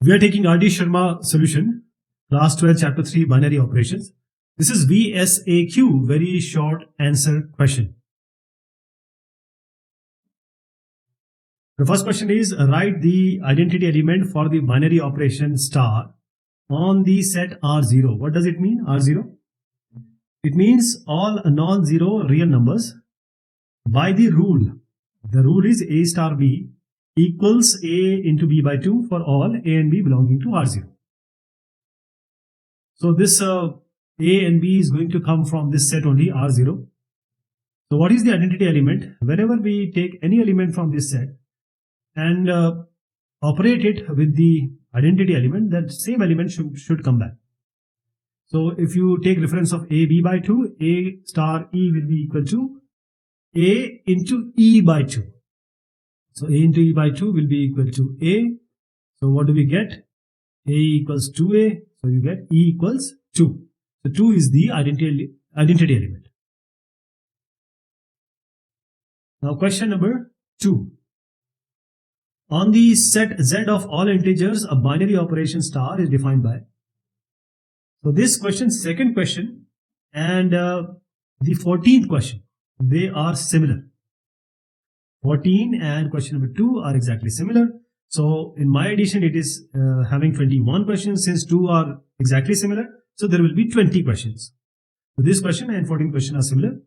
We are taking R.D. Sharma solution, class 12, chapter 3, binary operations. This is VSAQ, very short answer question. The first question is, write the identity element for the binary operation star on the set R0. What does it mean, R0? It means all non-zero real numbers by the rule. The rule is A star B equals A into B by 2 for all A and B belonging to R0. So this A and B is going to come from this set only, R0. So what is the identity element? Whenever we take any element from this set and operate it with the identity element, that same element should come back. So if you take reference of A B by 2, A star E will be equal to A into E by 2. So A into E by 2 will be equal to A. So what do we get? A equals 2A. So you get E equals 2. So 2 is the identity element. Now question number 2. On the set Z of all integers, a binary operation star is defined by. So this question, second question, and the 14th question, they are similar. 14 and question number 2 are exactly similar. So in my edition, it is having 21 questions. Since 2 are exactly similar, so there will be 20 questions. So this question and 14th question are similar.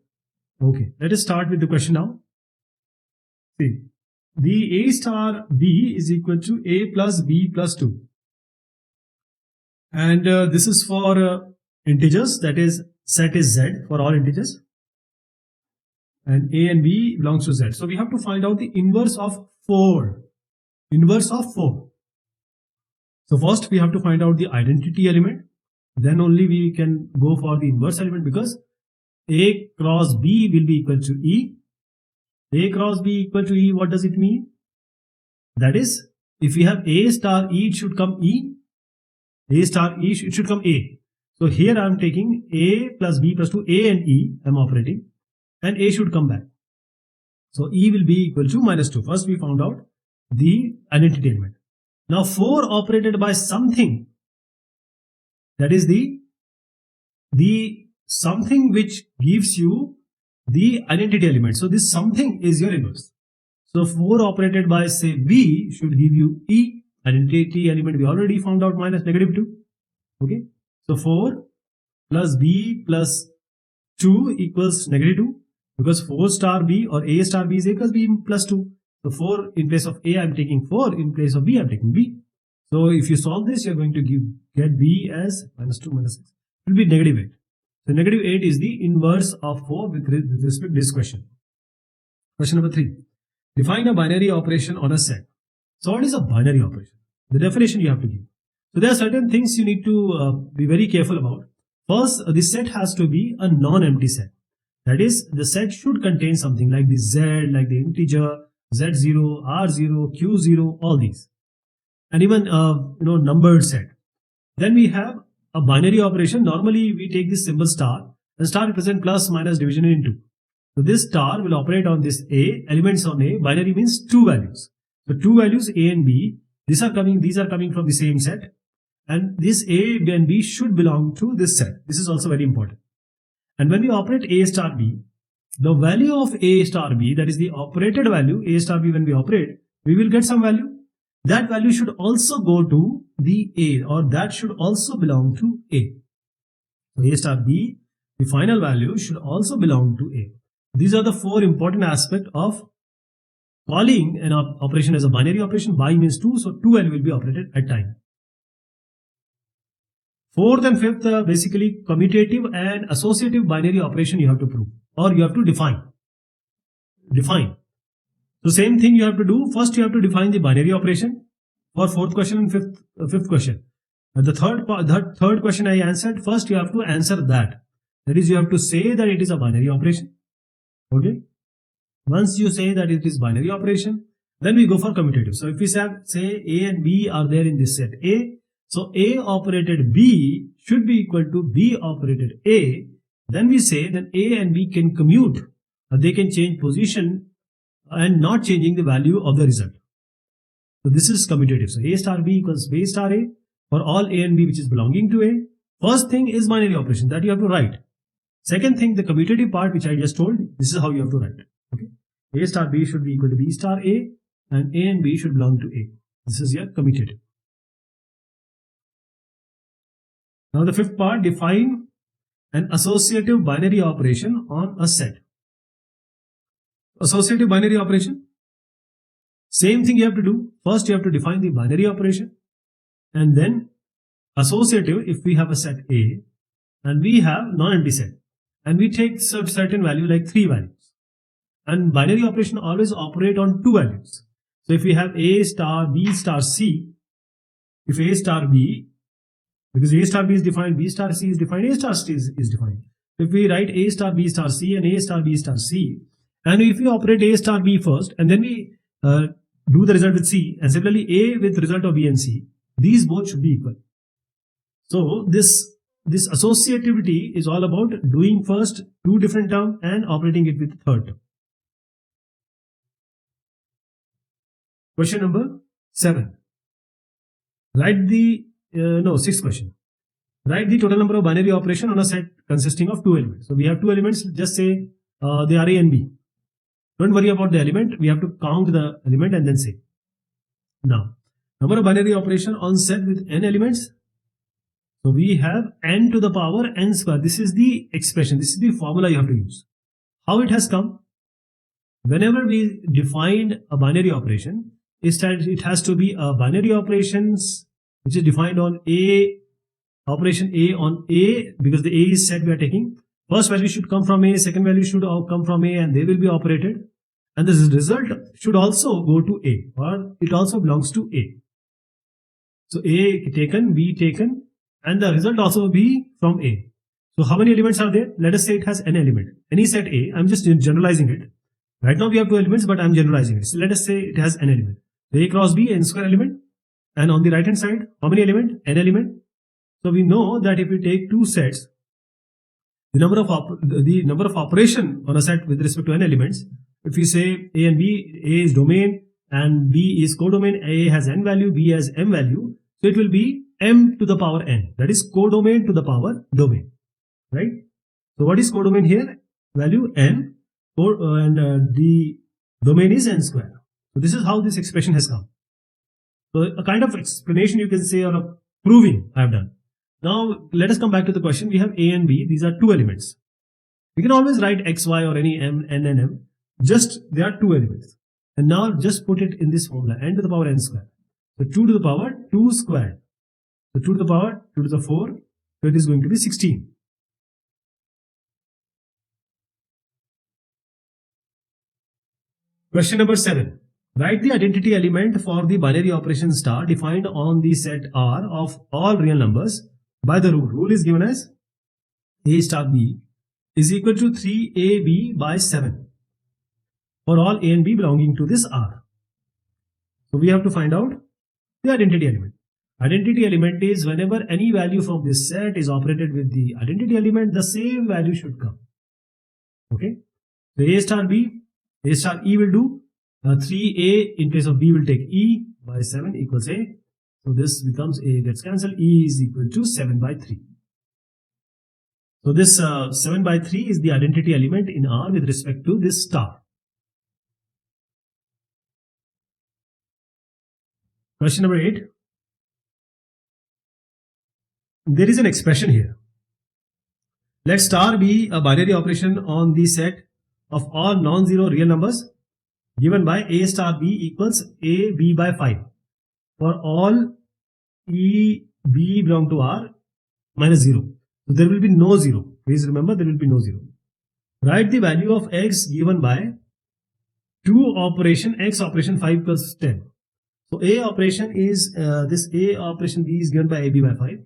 Okay, let us start with the question now. See, the A star B is equal to A plus B plus 2. And this is for integers, that is set is Z for all integers. And A and B belongs to Z. So we have to find out the inverse of 4. Inverse of 4. So first we have to find out the identity element. Then only we can go for the inverse element, because A cross B will be equal to E. A cross B equal to E, what does it mean? That is, if we have A star E, it should come E. A star E, it should come A. So here I am taking A plus B plus 2, A and E I am operating, and A should come back. So E will be equal to minus 2. First we found out the identity element. Now 4 operated by something, that is the something which gives you the identity element. So this something is your inverse. So 4 operated by say B should give you E. Identity element we already found out, minus negative 2. Okay. So 4 plus B plus 2 equals negative 2, because 4 star B or A star B is A plus B plus 2. So 4 in place of A I am taking 4, in place of B I am taking B. So if you solve this, you are going to get B as minus 2 minus 6. It will be negative 8. So negative 8 is the inverse of 4 with respect to this question. Question number 3. Define a binary operation on a set. So what is a binary operation? The definition you have to give. So there are certain things you need to be very careful about. First, the set has to be a non-empty set. That is, the set should contain something like the Z, like the integer, Z0, R0, Q0, all these. And even numbered set. Then we have a binary operation. Normally we take this symbol star, and star represents plus minus division into. So this star will operate on this A, elements on A. Binary means 2 values. So 2 values A and B, these are coming from the same set, and this A and B should belong to this set. This is also very important. And when we operate A star B, the value of A star B, that is the operated value A star B, when we operate, we will get some value. That value should also go to the A, or that should also belong to A. So A star B, the final value should also belong to A. These are the 4 important aspects of calling an operation as a binary operation. Bi means 2, so 2 value will be operated at time. 4th and 5th basically commutative and associative binary operation you have to prove, or you have to define. So same thing you have to do. First you have to define the binary operation for 4th question and 5th question. The third question I answered. First you have to answer that. That is, you have to say that it is a binary operation. Okay. Once you say that it is binary operation, then we go for commutative. So if we say A and B are there in this set A, so A operated B should be equal to B operated A. Then we say that A and B can commute. They can change position and not changing the value of the result. So this is commutative. So A star B equals B star A for all A and B which is belonging to A. First thing is binary operation that you have to write. Second thing, the commutative part which I just told, this is how you have to write. Okay, A star B should be equal to B star A and A and B should belong to A. This is your commutative. Now the fifth part, define an associative binary operation on a set. Associative binary operation, same thing you have to do. First you have to define the binary operation and then associative if we have a set A and we have non-empty set and we take certain value like 3 values, and binary operation always operate on 2 values. So if we have A star B star C, if A star B, because A star B is defined, B star C is defined, A star C is defined. If we write A star B star C and A star B star C, and if we operate A star B first and then we do the result with C, and similarly A with result of B and C, these both should be equal. So this associativity is all about doing first 2 different terms and operating it with the third term. Question number 7. Write the sixth question. Write the total number of binary operation on a set consisting of 2 elements. So we have 2 elements. Just say they are A and B. Don't worry about the element. We have to count the element and then say. Now, number of binary operation on set with n elements. So we have n to the power n square. This is the expression. This is the formula you have to use. How it has come? Whenever we defined a binary operation, it has to be a binary operations which is defined on A, operation A on A, because the A is set we are taking. First value should come from A, second value should come from A, and they will be operated. And this result should also go to A, or it also belongs to A. So A taken, B taken, and the result also be from A. So how many elements are there? Let us say it has n element. Any set A, I'm just generalizing it. Right now we have 2 elements, but I'm generalizing it. So let us say it has n element. A cross B, n square element. And on the right hand side, how many element? N element. So we know that if we take 2 sets, the number of operation on a set with respect to n elements, if we say A and B, A is domain and B is codomain, A has n value, B has m value, so it will be m to the power n. That is codomain to the power domain, right? So what is codomain here? Value n, and the domain is n square. So this is how this expression has come. So a kind of explanation you can say, or a proving I have done. Now let us come back to the question. We have A and B. These are 2 elements. We can always write x, y or any m, n and m. Just there are 2 elements. And now just put it in this formula, n to the power n square. So 2 to the power 2 squared. So 2 to the power 2 to the 4. So it is going to be 16. Question number 7. Write the identity element for the binary operation star defined on the set R of all real numbers by the rule. Rule is given as A star B is equal to 3AB by 7 for all A and B belonging to this R. So we have to find out the identity element. Identity element is whenever any value from this set is operated with the identity element, the same value should come. Okay. So A star B, A star E will do. 3A in place of B will take E by 7 equals A. So this becomes A gets cancelled. E is equal to 7 by 3. So this 7 by 3 is the identity element in R with respect to this star. Question number 8. There is an expression here. Let star be a binary operation on the set of all non-zero real numbers given by A star B equals A B by 5 for all E B belong to R minus 0. So there will be no 0. Please remember, there will be no 0. Write the value of x given by 2 operation x operation 5 plus 10. So A operation is this A operation B is given by AB by 5,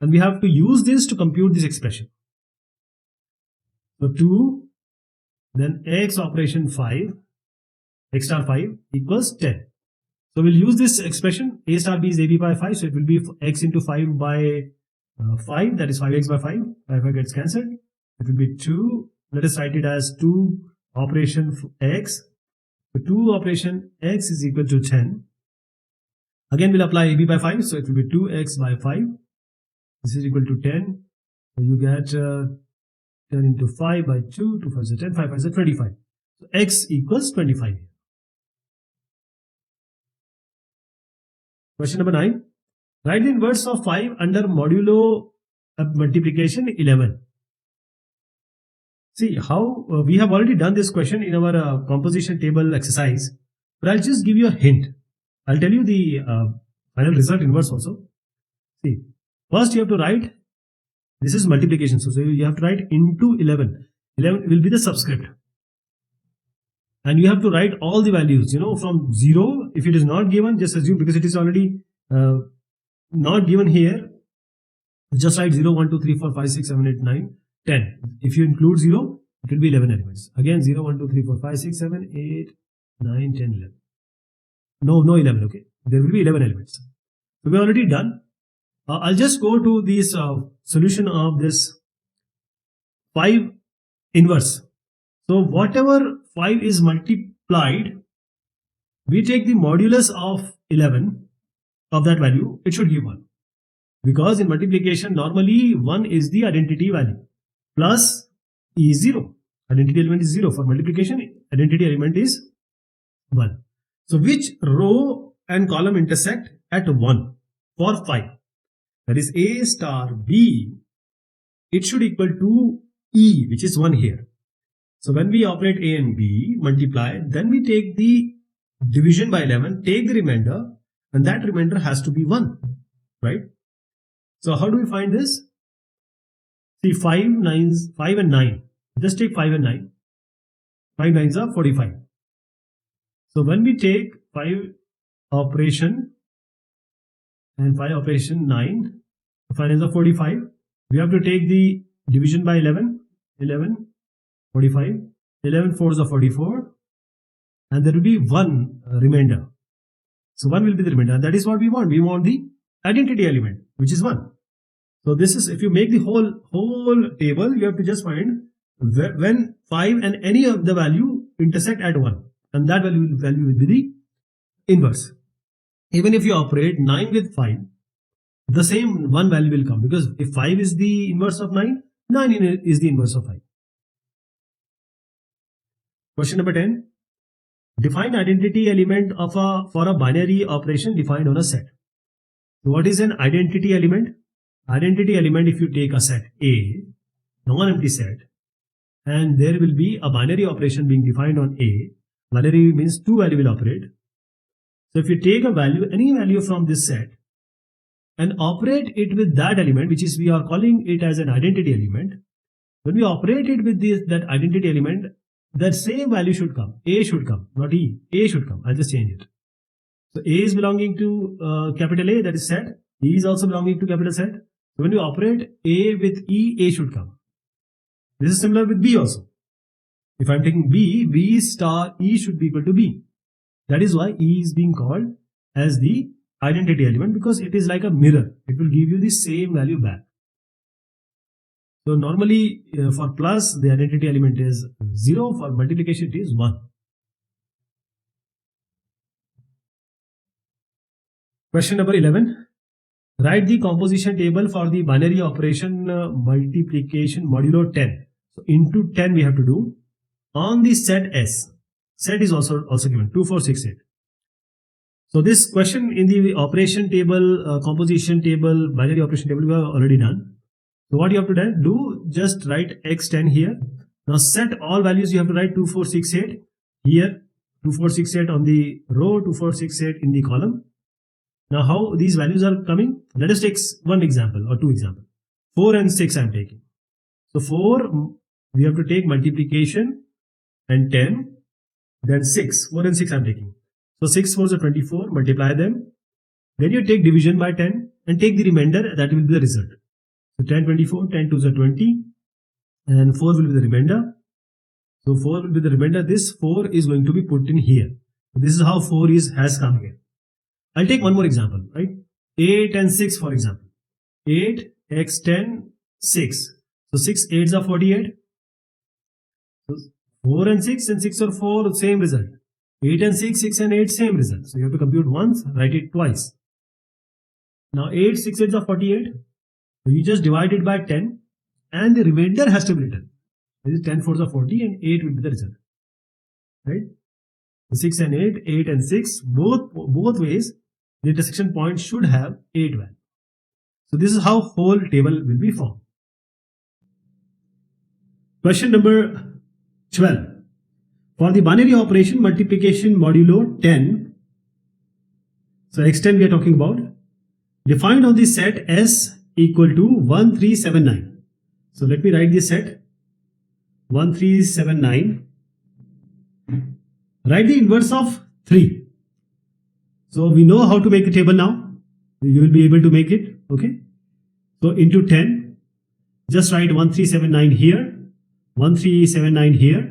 and we have to use this to compute this expression. So 2, then x operation 5, x star 5 equals 10. So we'll use this expression. A star B is AB by 5, so it will be x into 5 by 5, that is 5x by 5. 5 gets cancelled. It will be 2. Let us write it as 2 operation x. So 2 operation x is equal to 10. Again, we'll apply AB by 5. So it will be 2x by 5. This is equal to 10. So you get 10 into 5 by 2. 2 5 is 10. 5 5 is 25. So x equals 25. Question number 9. Write the inverse of 5 under modulo multiplication 11. See how we have already done this question in our composition table exercise, but I'll just give you a hint. I'll tell you the final result inverse also. See, first you have to write, this is multiplication, so you have to write into 11. 11 will be the subscript. And you have to write all the values, from 0. If it is not given, just assume, because it is already not given here, just write 0, 1, 2, 3, 4, 5, 6, 7, 8, 9, 10. If you include 0, it will be 11 elements. Again, 0, 1, 2, 3, 4, 5, 6, 7, 8, 9, 10, 11. No 11, okay. There will be 11 elements. So we already done. I'll just go to this solution of this 5 inverse. So whatever 5 is multiplied, we take the modulus of 11 of that value, it should give 1. Because in multiplication, normally 1 is the identity value. Plus E is 0. Identity element is 0. For multiplication, identity element is 1. So which row and column intersect at 1 for 5? That is A star B. It should equal to E, which is 1 here. So when we operate A and B, multiply, then we take the division by 11, take the remainder, and that remainder has to be 1, right? So how do we find this? See, 5 and 9. Just take 5 and 9. 5 9s are 45. So when we take 5 operation and 5 operation 9, 5 9s are 45. We have to take the division by 11. 11, 45. 11 4s are 44. And there will be 1 remainder. So 1 will be the remainder. And that is what we want. We want the identity element, which is 1. So this is, if you make the whole table, you have to just find when 5 and any of the value intersect at 1. And that value will be the inverse. Even if you operate 9 with 5, the same 1 value will come, because if 5 is the inverse of 9, 9 is the inverse of 5. Question number 10. Define identity element for a binary operation defined on a set. So what is an identity element? Identity element, if you take a set A, non-empty set, and there will be a binary operation being defined on A. Binary means 2 value will operate. So if you take a value, any value from this set, and operate it with that element, which is, we are calling it as an identity element. When we operate it with that identity element, that same value should come. A should come, not E. A should come. I'll just change it. So A is belonging to capital A, that is set. E is also belonging to capital set. So when we operate A with E, A should come. This is similar with B also. If I'm taking B, B star E should be equal to B. That is why E is being called as the identity element, because it is like a mirror. It will give you the same value back. So normally for plus, the identity element is 0. For multiplication, it is 1. Question number 11. Write the composition table for the binary operation multiplication modulo 10. So into 10 we have to do on the set S. Set is also given 2 4 6 8. So this question in the operation table, composition table, binary operation table, we have already done. So what you have to do, just write x10 here. Now set all values, you have to write 2 4 6 8 here, 2 4 6 8 on the row, 2 4 6 8 in the column. Now how these values are coming? Let us take one example or two examples. 4 and 6 I am taking. So 4, we have to take multiplication and 10. Then 6, 4 and 6 I am taking. So 6 4s are 24, multiply them. Then you take division by 10 and take the remainder, that will be the result. So 10 24, 10 2s are 20 and 4 will be the remainder. So 4 will be the remainder. This 4 is going to be put in here. So this is how 4 has come here. I'll take one more example, right? 8 and 6, for example. 8, x 10, 6. So 6 8s are 48. So 4 and 6 or 4, same result. 8 and 6, 6 and 8, same result. So you have to compute once, write it twice. Now 8 6 8s are 48. So you just divide it by 10 and the remainder has to be written. This is 10 4s are 40 and 8 will be the result. Right? So 6 and 8, 8 and 6, both ways the intersection point should have 8 value. So this is how whole table will be formed. Question number 12. For the binary operation multiplication modulo 10, so x10 we are talking about, defined on the set S equal to 1379. So let me write this set 1379. Write the inverse of 3. So we know how to make the table now. You will be able to make it. Okay. So into 10, just write 1379 here, 1379 here,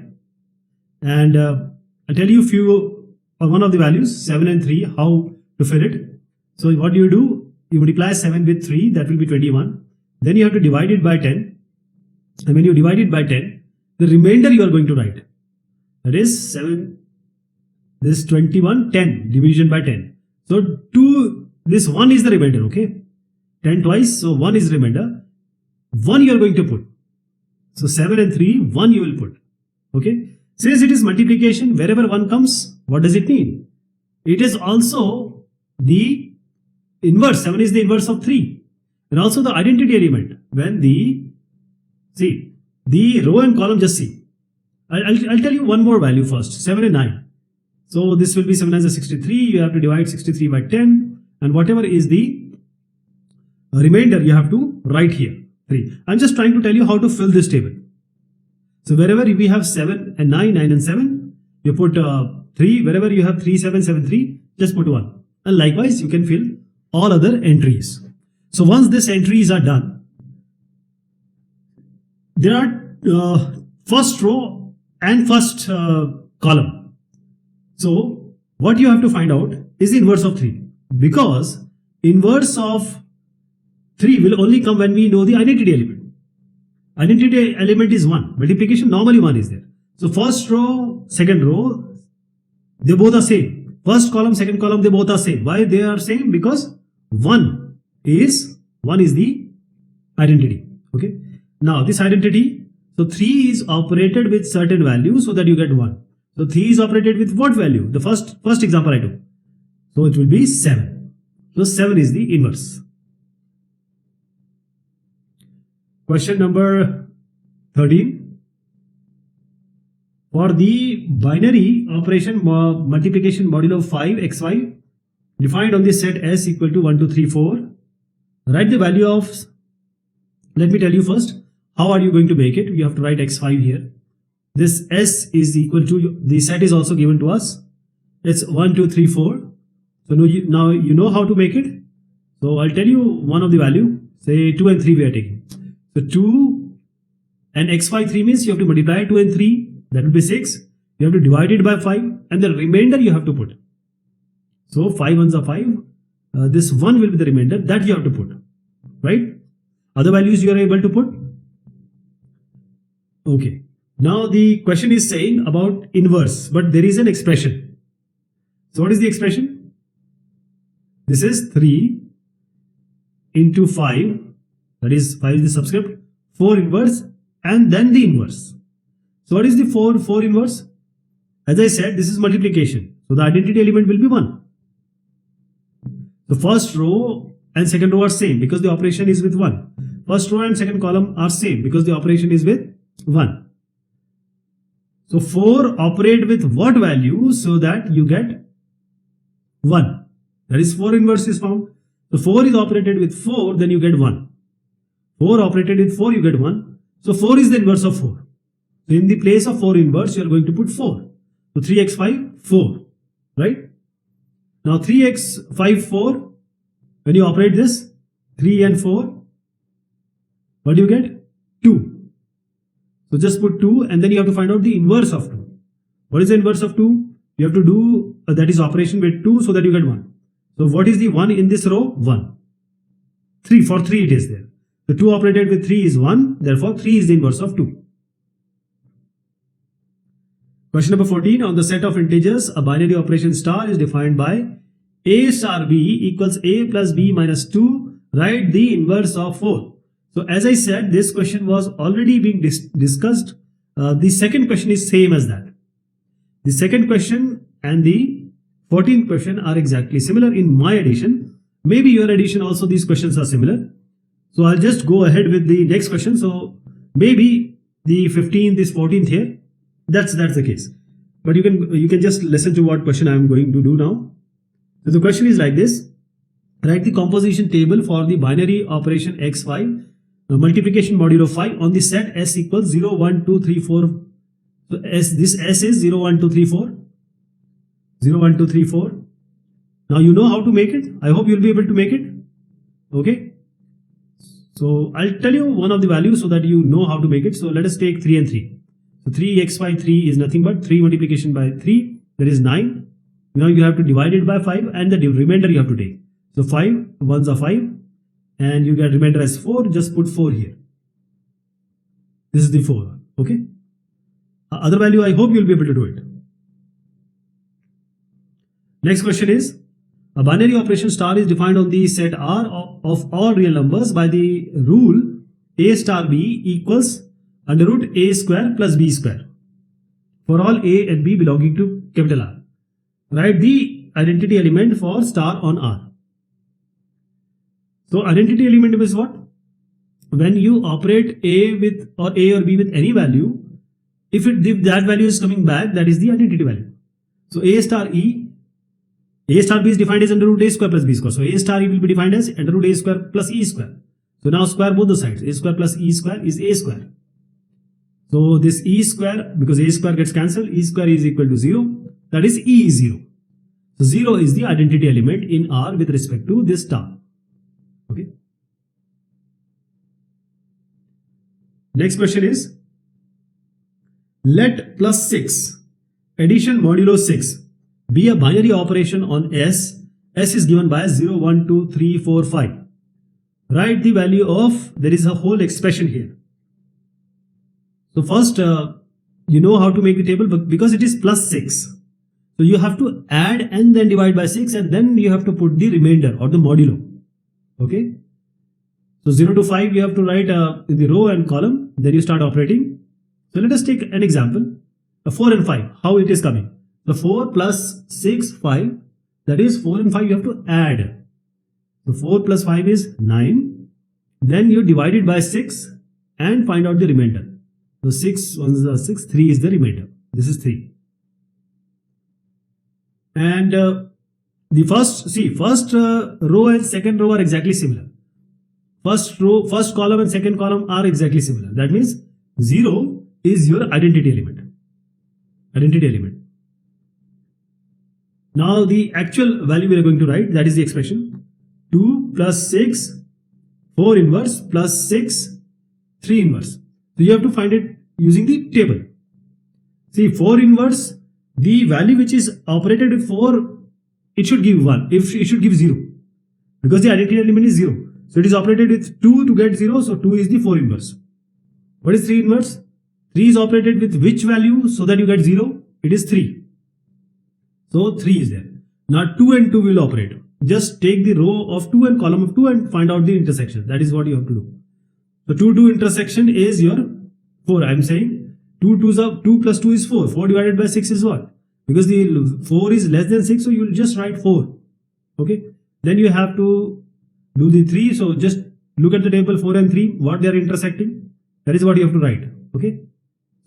and I'll tell you few or one of the values 7 and 3 how to fill it. So what do? You multiply 7 with 3, that will be 21. Then you have to divide it by 10, and when you divide it by 10, the remainder you are going to write. That is 7. This 21, 10 division by 10. So this 1 is the remainder. Okay, 10 twice, so 1 is remainder. 1 you are going to put. So 7 and 3, 1 you will put. Okay. Since it is multiplication, wherever 1 comes, what does it mean? It is also the inverse. 7 is the inverse of 3. And also the identity element. When the row and column, just see. I'll tell you one more value first. 7 and 9. So this will be 7 as a 63. You have to divide 63 by 10. And whatever is the remainder, you have to write here. 3. I'm just trying to tell you how to fill this table. So wherever we have 7 and 9, 9 and 7, you put 3. Wherever you have 3, 7, 7, 3, just put 1. And likewise, you can fill all other entries. So once these entries are done, there are first row and first column. So what you have to find out is the inverse of 3. Because inverse of 3 will only come when we know the identity element. Identity element is 1. Multiplication, normally 1 is there. So first row, second row, they both are same. First column, second column, they both are same. Why they are same? Because 1 is the identity. Okay. Now this identity, so 3 is operated with certain value so that you get 1. So 3 is operated with what value? The first example I do. So it will be 7. So 7 is the inverse. Question number 13. For the binary operation multiplication modulo 5 xy defined on the set S equal to 1, 2, 3, 4. Write the value of, let me tell you first, how are you going to make it? You have to write x5 here. This S is equal to, the set is also given to us. It's 1, 2, 3, 4. So now you know how to make it. So I'll tell you one of the value, say 2 and 3 we are taking. So 2 and x5 3 means you have to multiply 2 and 3, that will be 6. You have to divide it by 5 and the remainder you have to put. So 5 ones are 5. This 1 will be the remainder that you have to put. Right? Other values you are able to put. Okay. Now the question is saying about inverse, but there is an expression. So what is the expression? This is 3 into 5. That is 5 is the subscript. 4 inverse and then the inverse. So what is the 4 inverse? As I said, this is multiplication. So the identity element will be 1. The first row and second row are same because the operation is with 1. First row and second column are same because the operation is with 1. So 4 operate with what value so that you get 1. That is 4 inverse is found. So 4 is operated with 4, then you get 1. 4 operated with 4, you get 1. So 4 is the inverse of 4. So in the place of 4 inverse, you are going to put 4. So 3x5, 4. Right? Now 3x5, 4. When you operate this, 3 and 4, what do you get? 2. So just put 2 and then you have to find out the inverse of 2. What is the inverse of 2? You have to do that is operation with 2 so that you get 1. So what is the 1 in this row? 1. 3, for 3 it is there. The 2 operated with 3 is 1. Therefore 3 is the inverse of 2. Question number 14. On the set of integers, a binary operation star is defined by a star b equals a plus b minus 2 Write the inverse of 4. So as I said, this question was already being discussed. The second question is same as that. The second question and the 14th question are exactly similar in my edition. Maybe your edition also these questions are similar. So I'll just go ahead with the next question. So maybe the 15th is 14th here. That's the case. But you can just listen to what question I'm going to do now. So the question is like this. Write the composition table for the binary operation x5 multiplication modulo 5 on the set S equals 0, 1, 2, 3, 4. So this S is 0, 1, 2, 3, 4. 0, 1, 2, 3, 4. Now you know how to make it. I hope you'll be able to make it. Okay. So I'll tell you one of the values so that you know how to make it. So let us take 3 and 3. So 3x by 3 is nothing but 3 multiplication by 3. That is 9. Now you have to divide it by 5 and the remainder you have to take. So 5 ones are 5 and you get remainder as 4. Just put 4 here. This is the 4. Okay. Other value, I hope you'll be able to do it. Next question is, a binary operation star is defined on the set R of all real numbers by the rule A star B equals under root A square plus B square for all A and B belonging to capital R. Write the identity element for star on R. So identity element is what? When you operate A with or A or B with any value, if that value is coming back, that is the identity value. So A star E, A star B is defined as under root A square plus B square. So A star E will be defined as under root A square plus E square. So now square both the sides. A square plus E square is A square. So this E square, because A square gets cancelled, E square is equal to 0. That is E is 0. So 0 is the identity element in R with respect to this star. Okay. Next question is, let plus 6 addition modulo 6 be a binary operation on S. S is given by 0, 1, 2, 3, 4, 5. Write the value of, there is a whole expression here. So first, you know how to make the table, but because it is plus 6. So you have to add and then divide by 6 and then you have to put the remainder or the modulo. Okay. So 0 to 5 you have to write in the row and column, then you start operating. So let us take an example, 4 and 5, how it is coming. The 4 plus 6, 5, that is 4 and 5 you have to add. So 4 plus 5 is 9. Then you divide it by 6 and find out the remainder. So 6, 1 is 6, 3 is the remainder. This is 3. And the first row and second row are exactly similar. First column and second column are exactly similar. That means 0 is your identity element. Now the actual value we are going to write, that is the expression 2 plus 6, 4 inverse plus 6, 3 inverse. So you have to find it using the table. See, 4 inverse, the value which is operated with 4, it should give 1. If it should give 0, because the identity element is 0. So it is operated with 2 to get 0. So 2 is the 4 inverse. What is 3 inverse? 3 is operated with which value so that you get 0? It is 3. So 3 is there. Now 2 and 2 will operate. Just take the row of 2 and column of 2 and find out the intersection. That is what you have to do. So 2 intersection is your 4. I am saying 2 plus 2 is 4. 4 divided by 6 is what? Because the 4 is less than 6, so you will just write 4. Okay. Then you have to do the 3. So just look at the table 4 and 3, what they are intersecting. That is what you have to write. Okay.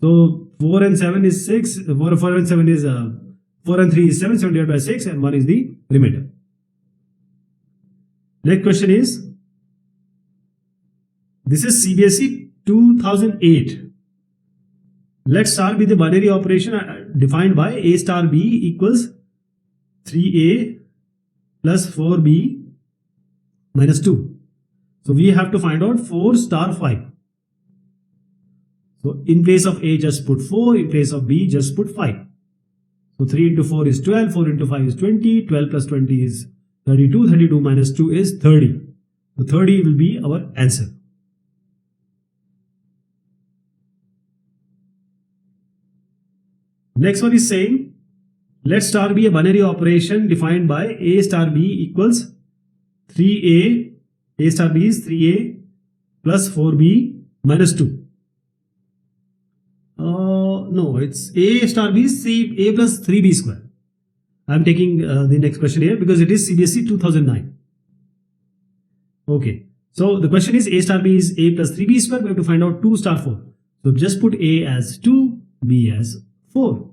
So 4 and 7 is 6. 4 and 7 is 4 and 3 is 7. 7 divided by 6 and 1 is the remainder. Next question is, this is CBSE 2008. Let star be the binary operation defined by A star B equals 3A plus 4B minus 2. So we have to find out 4 star 5. So in place of A just put 4, in place of B just put 5. So 3 into 4 is 12, 4 into 5 is 20, 12 plus 20 is 32, 32 minus 2 is 30. So 30 will be our answer. Next one is saying, let star be a binary operation defined by A star B equals 3A A star B is 3A plus 4B minus 2. No, it's A star B is A plus 3B square. I'm taking the next question here because it is CBSE 2009. Okay, so the question is A star B is A plus 3B square. We have to find out 2 star 4. So just put A as 2, B as 4.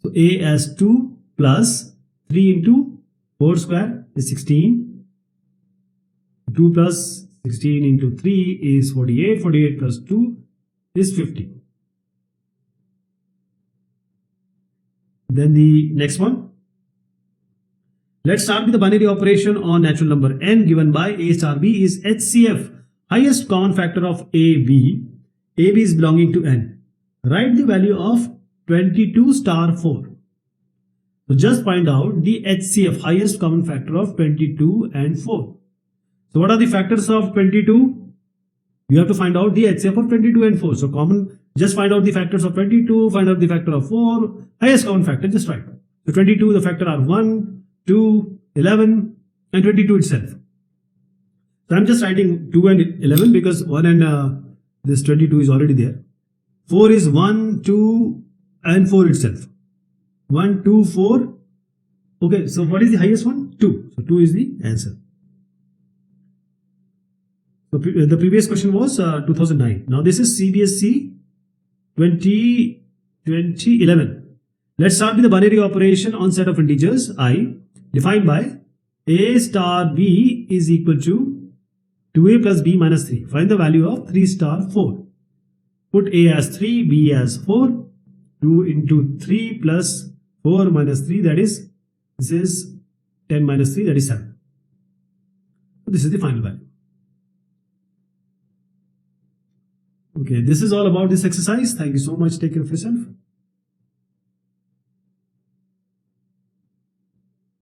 So A as 2 plus 3 into 4 square is 16. 2 plus 16 into 3 is 48. 48 plus 2 is 50. Then the next one. Let's start with the binary operation on natural number n given by A star B is HCF, highest common factor of AB. AB is belonging to n. Write the value of 22 star 4. So just find out the HCF, highest common factor of 22 and 4. So what are the factors of 22? You have to find out the HCF of 22 and 4. So common, just find out the factors of 22, find out the factor of 4, highest common factor, just write. So 22, the factor are 1, 2, 11 and 22 itself. So I'm just writing 2 and 11 because 1 and this 22 is already there. 4 is 1, 2 and 4 itself. 1, 2, 4. Okay, so what is the highest one? 2. So 2 is the answer. So the previous question was 2009. Now this is CBSE 2011. Let's start with the binary operation on set of integers I defined by A star B is equal to 2A plus B minus 3. Find the value of 3 star 4. Put A as 3, B as 4. 2 into 3 plus 4 minus 3, that is, this is 10 minus 3, that is 7. So this is the final value. Okay, this is all about this exercise. Thank you so much. Take care of yourself.